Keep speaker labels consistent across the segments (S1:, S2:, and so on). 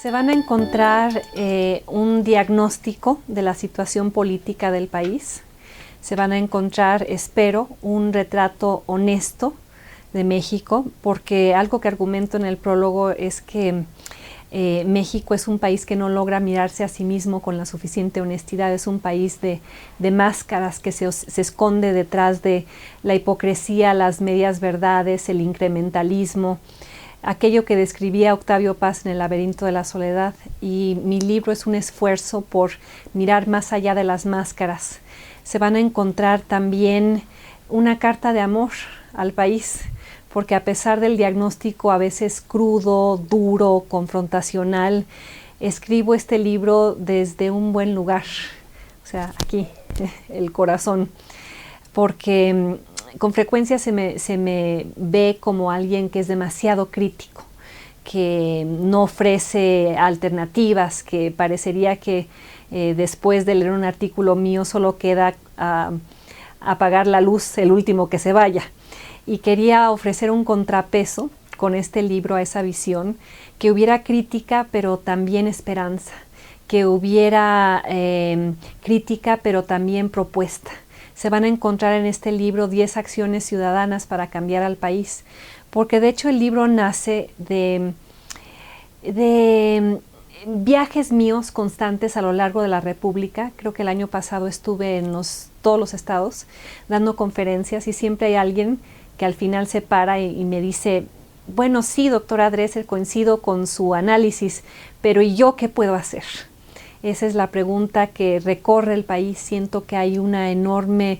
S1: Se van a encontrar un diagnóstico de la situación política del país. Se van a encontrar, espero, un retrato honesto de México, porque algo que argumento en el prólogo es que México es un país que no logra mirarse a sí mismo con la suficiente honestidad. Es un país de máscaras que se esconde detrás de la hipocresía, las medias verdades, el incrementalismo, aquello que describía Octavio Paz en El laberinto de la soledad. Y mi libro es un esfuerzo por mirar más allá de las máscaras. Se van a encontrar también una carta de amor al país, porque a pesar del diagnóstico a veces crudo, duro, confrontacional, escribo este libro desde un buen lugar, o sea, aquí, el corazón, porque con frecuencia se me ve como alguien que es demasiado crítico, que no ofrece alternativas, que parecería que después de leer un artículo mío solo queda apagar la luz el último que se vaya. Y quería ofrecer un contrapeso con este libro a esa visión, que hubiera crítica pero también esperanza, que hubiera crítica pero también propuesta. Se van a encontrar en este libro 10 acciones ciudadanas para cambiar al país, porque de hecho el libro nace de viajes míos constantes a lo largo de la República. Creo que el año pasado estuve en todos los estados dando conferencias y siempre hay alguien que al final se para y me dice, bueno, sí, doctora Dresser, coincido con su análisis, pero ¿y yo qué puedo hacer? Esa es la pregunta que recorre el país. Siento que hay una enorme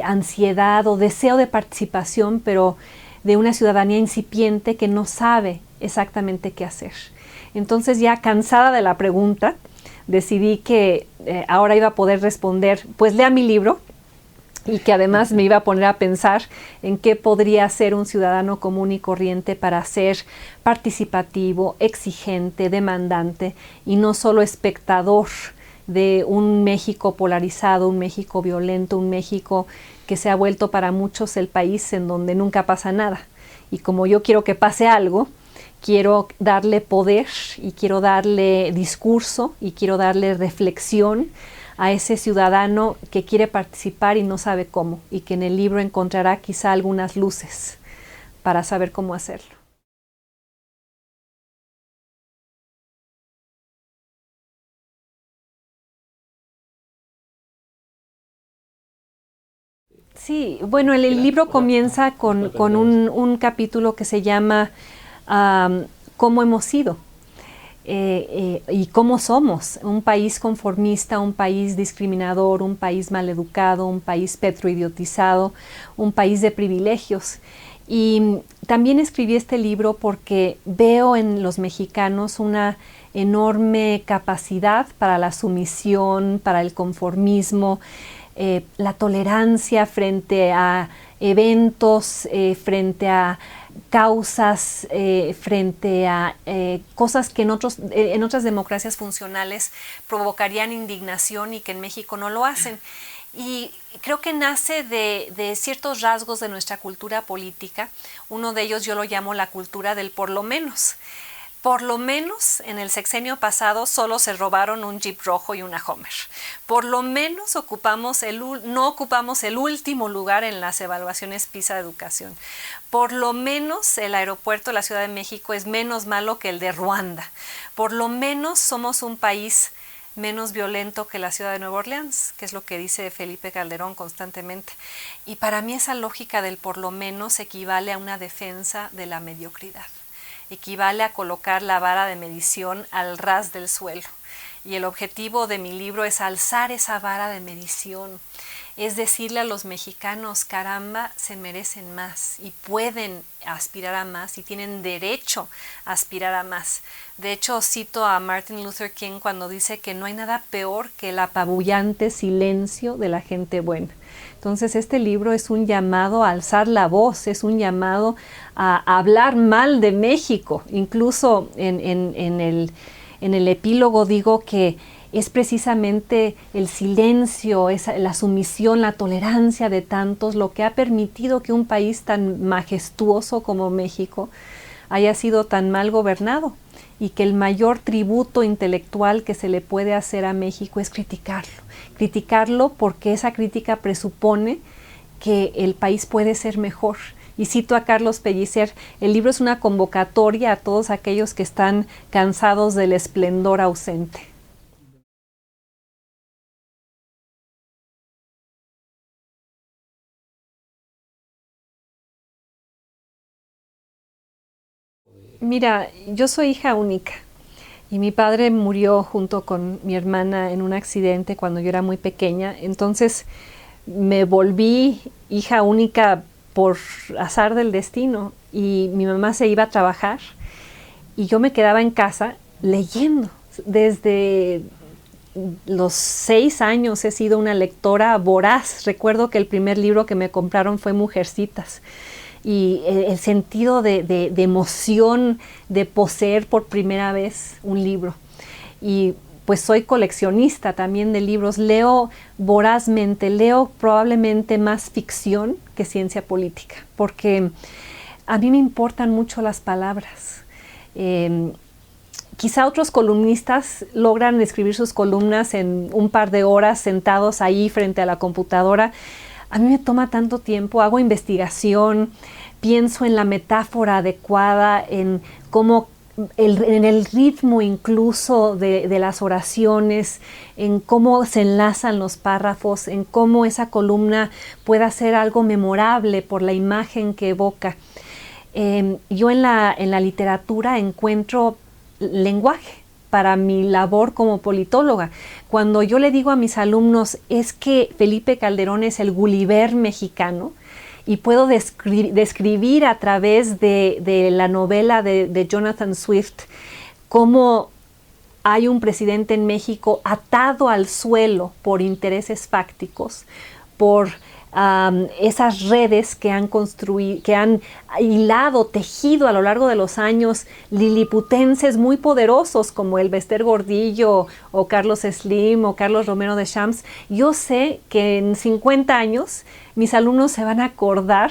S1: ansiedad o deseo de participación, pero de una ciudadanía incipiente que no sabe exactamente qué hacer. Entonces, ya cansada de la pregunta, decidí que ahora iba a poder responder, pues lea mi libro, y que además me iba a poner a pensar en qué podría ser un ciudadano común y corriente para ser participativo, exigente, demandante y no solo espectador de un México polarizado, un México violento, un México que se ha vuelto para muchos el país en donde nunca pasa nada. Y como yo quiero que pase algo, quiero darle poder y quiero darle discurso y quiero darle reflexión a ese ciudadano que quiere participar y no sabe cómo, y que en el libro encontrará quizá algunas luces para saber cómo hacerlo. Sí, bueno, el libro comienza con un capítulo que se llama ¿Cómo hemos sido? Y cómo somos, un país conformista, un país discriminador, un país maleducado, un país petroidiotizado, un país de privilegios. Y también escribí este libro porque veo en los mexicanos una enorme capacidad para la sumisión, para el conformismo, la tolerancia frente a eventos, frente a causas, frente a cosas que en otras democracias funcionales provocarían indignación y que en México no lo hacen. Y creo que nace de ciertos rasgos de nuestra cultura política. Uno de ellos yo lo llamo la cultura del por lo menos. Por lo menos en el sexenio pasado solo se robaron un Jeep rojo y una Hummer. Por lo menos no ocupamos el último lugar en las evaluaciones PISA de educación. Por lo menos el aeropuerto de la Ciudad de México es menos malo que el de Ruanda. Por lo menos somos un país menos violento que la ciudad de Nueva Orleans, que es lo que dice Felipe Calderón constantemente. Y para mí esa lógica del por lo menos equivale a una defensa de la mediocridad. Equivale a colocar la vara de medición al ras del suelo. Y el objetivo de mi libro es alzar esa vara de medición es decirle a los mexicanos, caramba, se merecen más y pueden aspirar a más y tienen derecho a aspirar a más. De hecho, cito a Martin Luther King cuando dice que no hay nada peor que el apabullante silencio de la gente buena. Entonces, este libro es un llamado a alzar la voz, es un llamado a hablar mal de México. Incluso en el epílogo digo que es precisamente el silencio, la sumisión, la tolerancia de tantos lo que ha permitido que un país tan majestuoso como México haya sido tan mal gobernado, y que el mayor tributo intelectual que se le puede hacer a México es criticarlo porque esa crítica presupone que el país puede ser mejor. Y cito a Carlos Pellicer, el libro es una convocatoria a todos aquellos que están cansados del esplendor ausente. Mira, yo soy hija única y mi padre murió junto con mi hermana en un accidente cuando yo era muy pequeña. Entonces me volví hija única por azar del destino y mi mamá se iba a trabajar y yo me quedaba en casa leyendo. Desde los 6 años he sido una lectora voraz. Recuerdo que el primer libro que me compraron fue Mujercitas. Y el sentido de emoción de poseer por primera vez un libro. Y pues soy coleccionista también de libros, leo vorazmente, leo probablemente más ficción que ciencia política, porque a mí me importan mucho las palabras. Quizá otros columnistas logran escribir sus columnas en un par de horas sentados ahí frente a la computadora. A mí me toma tanto tiempo, hago investigación, pienso en la metáfora adecuada, en cómo en el ritmo incluso de las oraciones, en cómo se enlazan los párrafos, en cómo esa columna pueda ser algo memorable por la imagen que evoca. Yo en la literatura encuentro lenguaje para mi labor como politóloga. Cuando yo le digo a mis alumnos es que Felipe Calderón es el Gulliver mexicano y puedo describir a través de la novela de Jonathan Swift cómo hay un presidente en México atado al suelo por intereses fácticos, por esas redes que han construido, que han hilado, tejido a lo largo de los años liliputenses muy poderosos como el Bester Gordillo o Carlos Slim o Carlos Romero de Champs. Yo sé que en 50 años mis alumnos se van a acordar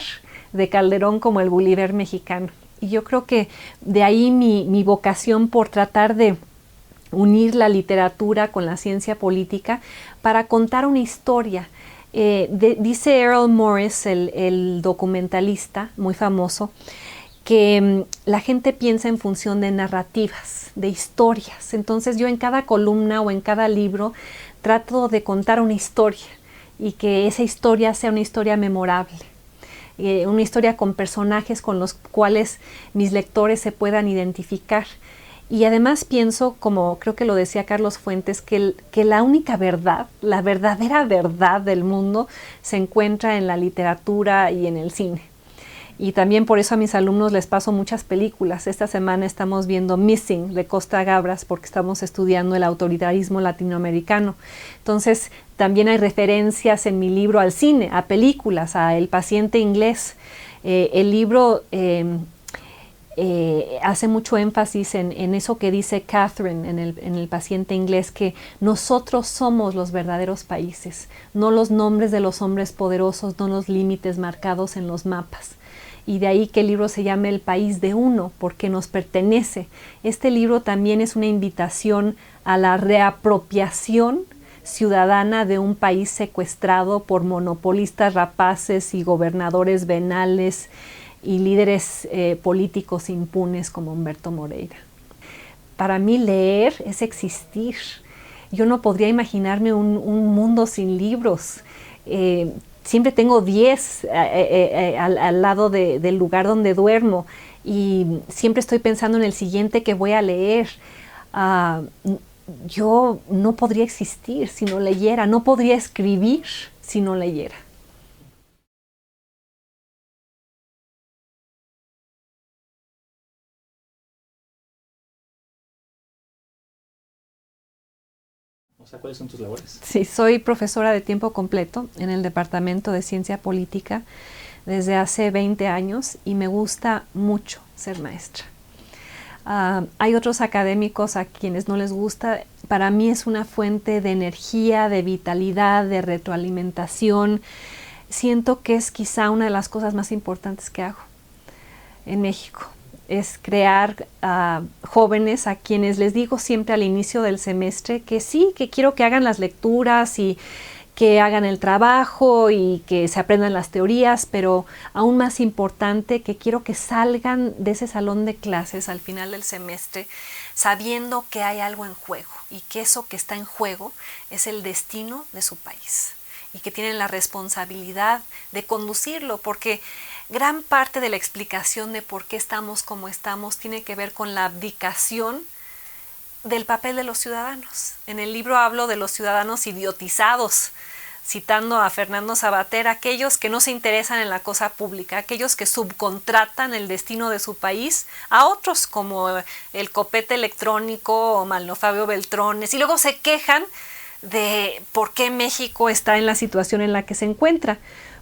S1: de Calderón como el Gulliver mexicano. Y yo creo que de ahí mi vocación por tratar de unir la literatura con la ciencia política para contar una historia. Dice Errol Morris, el documentalista muy famoso, que la gente piensa en función de narrativas, de historias. Entonces yo en cada columna o en cada libro trato de contar una historia y que esa historia sea una historia memorable, una historia con personajes con los cuales mis lectores se puedan identificar. Y además pienso, como creo que lo decía Carlos Fuentes, que la única verdad, la verdadera verdad del mundo se encuentra en la literatura y en el cine. Y también por eso a mis alumnos les paso muchas películas. Esta semana estamos viendo Missing de Costa Gabras porque estamos estudiando el autoritarismo latinoamericano. Entonces también hay referencias en mi libro al cine, a películas, a El paciente inglés. El libro hace mucho énfasis en eso que dice Catherine en el paciente inglés, que nosotros somos los verdaderos países, no los nombres de los hombres poderosos, no los límites marcados en los mapas. Y de ahí que el libro se llame El país de uno, porque nos pertenece. Este libro también es una invitación a la reapropiación ciudadana de un país secuestrado por monopolistas rapaces y gobernadores venales y líderes políticos impunes como Humberto Moreira. Para mí leer es existir. Yo no podría imaginarme un mundo sin libros. Siempre tengo 10 al lado del lugar donde duermo y siempre estoy pensando en el siguiente que voy a leer. Yo no podría existir si no leyera, no podría escribir si no leyera.
S2: O sea, ¿cuáles son tus labores?
S1: Sí, soy profesora de tiempo completo en el Departamento de Ciencia Política desde hace 20 años y me gusta mucho ser maestra. Hay otros académicos a quienes no les gusta. Para mí es una fuente de energía, de vitalidad, de retroalimentación. Siento que es quizá una de las cosas más importantes que hago en México. Es crear jóvenes a quienes les digo siempre al inicio del semestre que sí, que quiero que hagan las lecturas y que hagan el trabajo y que se aprendan las teorías, pero aún más importante, que quiero que salgan de ese salón de clases al final del semestre sabiendo que hay algo en juego y que eso que está en juego es el destino de su país y que tienen la responsabilidad de conducirlo, porque gran parte de la explicación de por qué estamos como estamos tiene que ver con la abdicación del papel de los ciudadanos. En el libro hablo de los ciudadanos idiotizados, citando a Fernando Savater, aquellos que no se interesan en la cosa pública, aquellos que subcontratan el destino de su país a otros, como el copete electrónico o Malno Fabio Beltrones, y luego se quejan de por qué México está en la situación en la que se encuentra.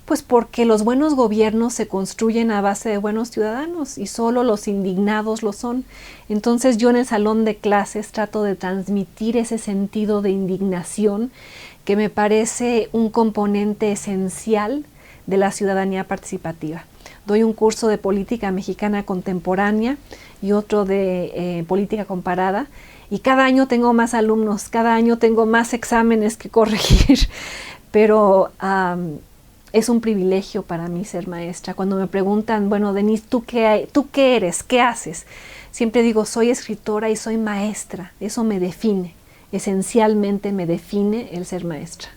S1: Pues porque los buenos gobiernos se construyen a base de buenos ciudadanos y solo los indignados lo son. Entonces yo en el salón de clases trato de transmitir ese sentido de indignación que me parece un componente esencial de la ciudadanía participativa. Doy un curso de política mexicana contemporánea y otro de política comparada, y cada año tengo más alumnos, cada año tengo más exámenes que corregir, pero es un privilegio para mí ser maestra. Cuando me preguntan, bueno, Denise, ¿tú qué eres? ¿Qué haces? Siempre digo, soy escritora y soy maestra. Eso me define. Esencialmente me define el ser maestra.